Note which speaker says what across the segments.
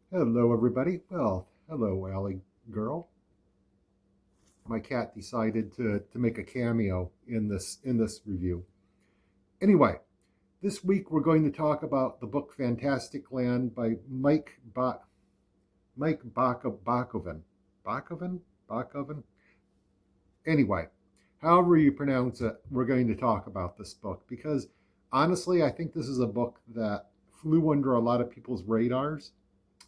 Speaker 1: Hello, everybody. Well, hello, Allie girl. My cat decided to make a cameo in this review. Anyway, this week we're going to talk about the book Fantasticland by Mike Bockoven. Bockoven? Bockoven? Anyway, however you pronounce it, we're going to talk about this book because honestly, I think this is a book that flew under a lot of people's radars.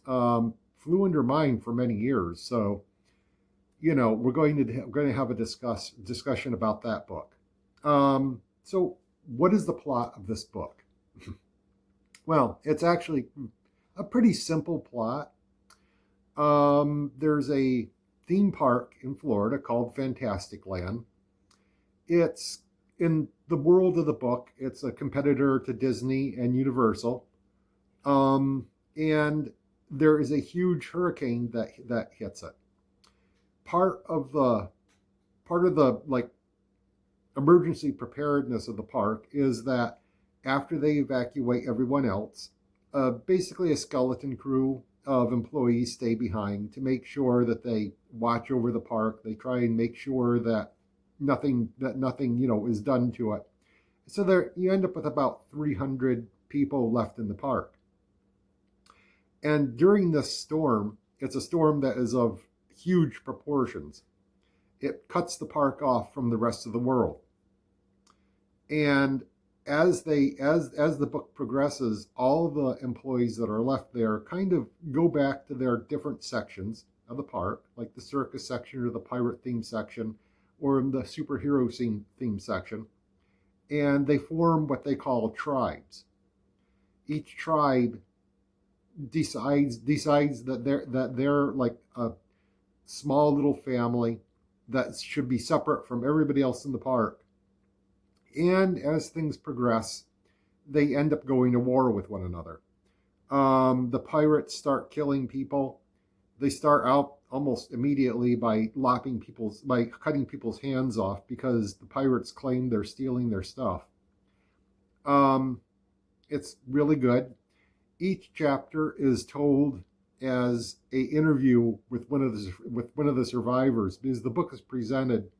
Speaker 1: Flew under mine for many years. So we're going to have a discussion about that book. So, what is the plot of this book? Well, it's actually a pretty simple plot. There's a theme park in Florida called Fantasticland. It's in the world of the book. It's a competitor to Disney and Universal, and there is a huge hurricane that hits it. Part of the part of the emergency preparedness of the park is that after they evacuate everyone else, basically a skeleton crew of employees stay behind to make sure that they watch over the park. They try and make sure that nothing is done to it. So there you end up with about 300 people left in the park. And during this storm, it's a storm that is of huge proportions. It cuts the park off from the rest of the world. And as the book progresses, all the employees that are left there kind of go back to their different sections of the park, like the circus section or the pirate theme section, or the superhero theme section, and they form what they call tribes. Each tribe decides that they're like a small little family that should be separate from everybody else in the park. And as things progress, they end up going to war with one another. The pirates start killing people. They start out almost immediately by cutting people's hands off because the pirates claim they're stealing their stuff. Um, it's really good. Each chapter is told as a interview with one of the survivors because the book is presented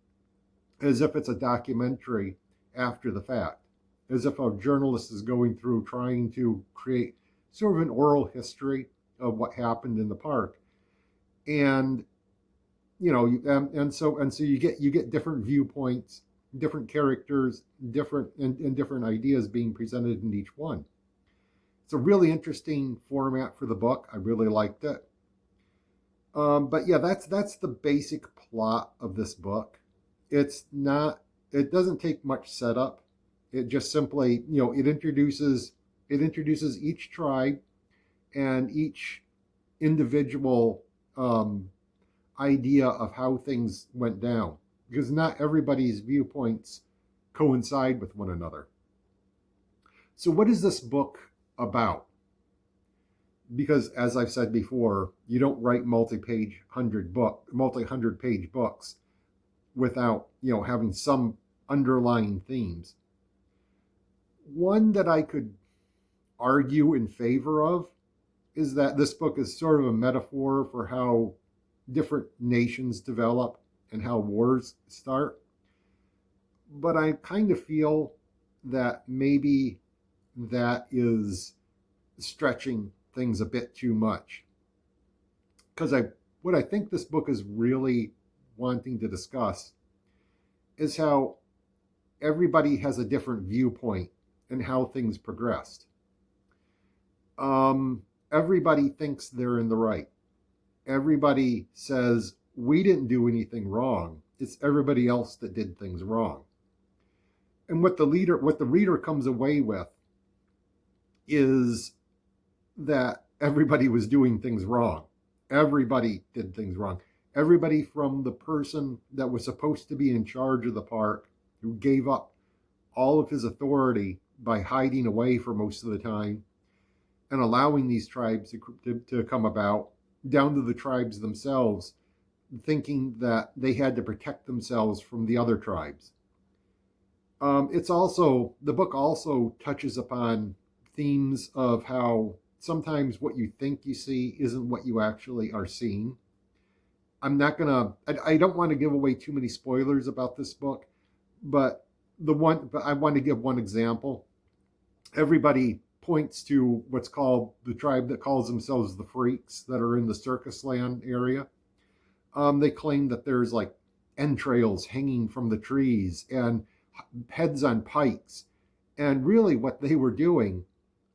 Speaker 1: as if it's a documentary after the fact, as if a journalist is going through trying to create sort of an oral history of what happened in the park. And and so you get different viewpoints, different characters, different ideas being presented in each one. It's a really interesting format for the book. I really liked it. But yeah, that's the basic plot of this book. It's not. It doesn't take much setup. It just simply, it introduces each tribe and each individual idea of how things went down, because not everybody's viewpoints coincide with one another. So, what is this book about? Because as I've said before, you don't write multi-hundred page books without having some underlying themes. One that I could argue in favor of is that this book is sort of a metaphor for how different nations develop and how wars start. But I kind of feel that maybe that is stretching things a bit too much. Because what I think this book is really wanting to discuss is how everybody has a different viewpoint and how things progressed. Everybody thinks they're in the right. Everybody says we didn't do anything wrong. It's everybody else that did things wrong. And what the reader comes away with is that everybody was doing things wrong. Everybody did things wrong. Everybody from the person that was supposed to be in charge of the park, who gave up all of his authority by hiding away for most of the time and allowing these tribes to come about, down to the tribes themselves, thinking that they had to protect themselves from the other tribes. The book also touches upon themes of how sometimes what you think you see isn't what you actually are seeing. I'm not gonna. I don't want to give away too many spoilers about this book, but but I want to give one example. Everybody points to what's called the tribe that calls themselves the Freaks that are in the Circus Land area. They claim that there's like entrails hanging from the trees and heads on pikes. And really, what they were doing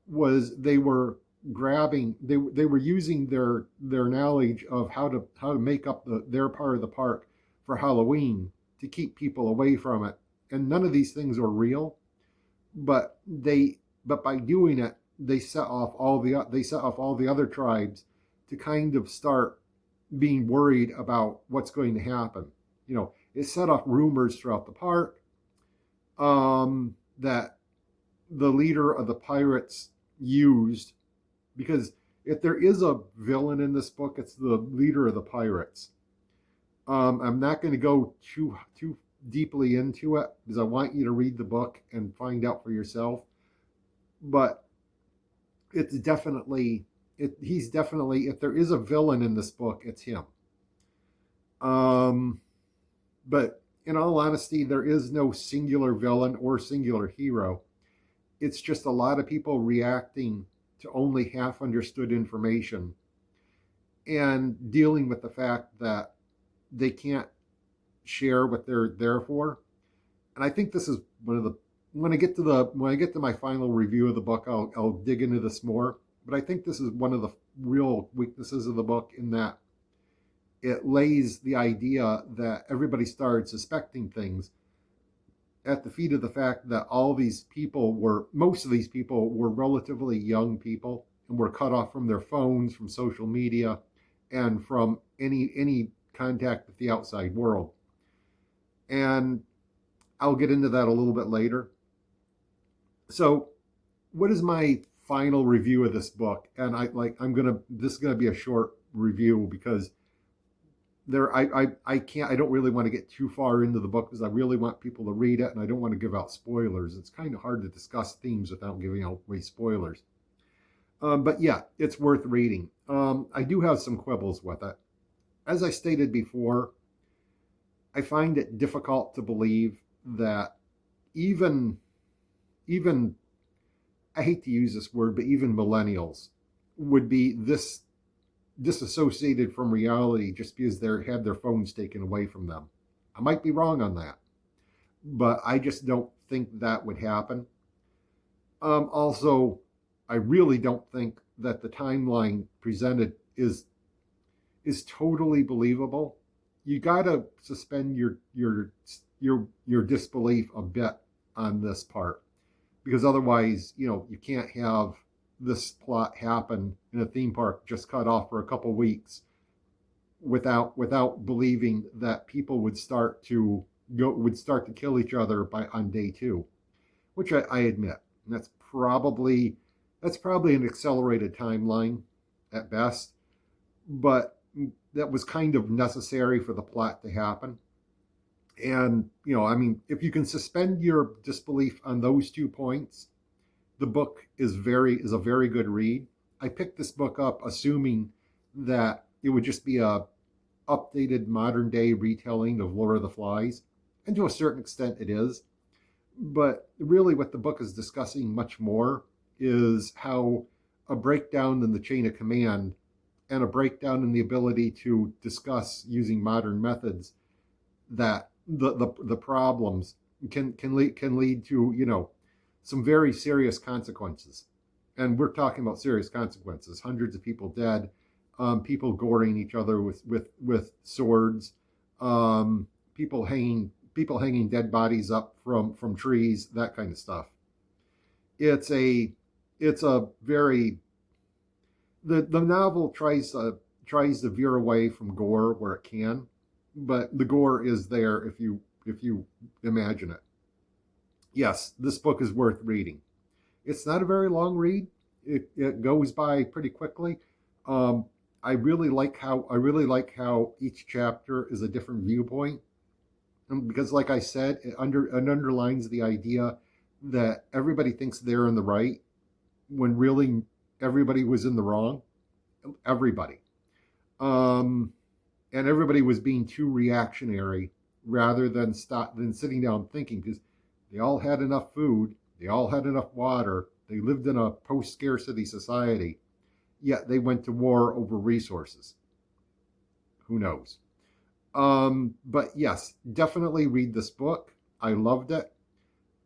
Speaker 1: was they were they were using their knowledge of how to make up their part of the park for Halloween to keep people away from it. And none of these things are real, but by doing it, they set off all the other tribes to kind of start being worried about what's going to happen. It set off rumors throughout the park that the leader of the pirates used, because if there is a villain in this book, it's the leader of the pirates. I'm not going to go too deeply into it because I want you to read the book and find out for yourself. But it's definitely he's definitely, if there is a villain in this book, it's him. But in all honesty, there is no singular villain or singular hero. It's just a lot of people reacting to only half understood information and dealing with the fact that they can't share what they're there for. And I think this is one of the when I get to my final review of the book, I'll dig into this more. But I think this is one of the real weaknesses of the book, in that it lays the idea that everybody started suspecting things at the feet of the fact that most of these people were relatively young people and were cut off from their phones, from social media, and from any contact with the outside world. And I'll get into that a little bit later. So, what is my final review of this book? And this is gonna be a short review because I don't really want to get too far into the book because I really want people to read it and I don't want to give out spoilers. It's kind of hard to discuss themes without giving away spoilers. But yeah, it's worth reading. I do have some quibbles with it. As I stated before, I find it difficult to believe that even I hate to use this word, but even millennials would be this disassociated from reality just because they had their phones taken away from them. I might be wrong on that, but I just don't think that would happen. Also, I really don't think that the timeline presented is totally believable. You gotta suspend your disbelief a bit on this part, because otherwise, you can't have this plot happen in a theme park just cut off for a couple weeks without believing that people would start to kill each other on day 2, which I admit that's probably an accelerated timeline at best, but that was kind of necessary for the plot to happen. And if you can suspend your disbelief on those 2 points, the book is a very good read. I picked this book up assuming that it would just be a updated modern day retelling of Lord of the Flies, and to a certain extent it is. But really what the book is discussing much more is how a breakdown in the chain of command and a breakdown in the ability to discuss using modern methods, that the problems can lead to some very serious consequences. And we're talking about serious consequences: hundreds of people dead, people goring each other with swords, people hanging dead bodies up from trees, that kind of stuff. It's a very the novel tries to veer away from gore where it can, but the gore is there if you imagine it. Yes, this book is worth reading. It's not a very long read. It goes by pretty quickly. I really like how each chapter is a different viewpoint, because, like I said, it underlines the idea that everybody thinks they're in the right when really everybody was in the wrong. Everybody. And everybody was being too reactionary rather than sitting down thinking, because they all had enough food, they all had enough water, they lived in a post-scarcity society, yet they went to war over resources. Who knows? But yes, definitely read this book. I loved it.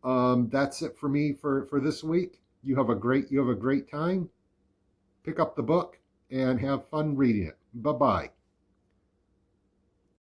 Speaker 1: That's it for me for this week. You have a great time. Pick up the book and have fun reading it. Bye bye.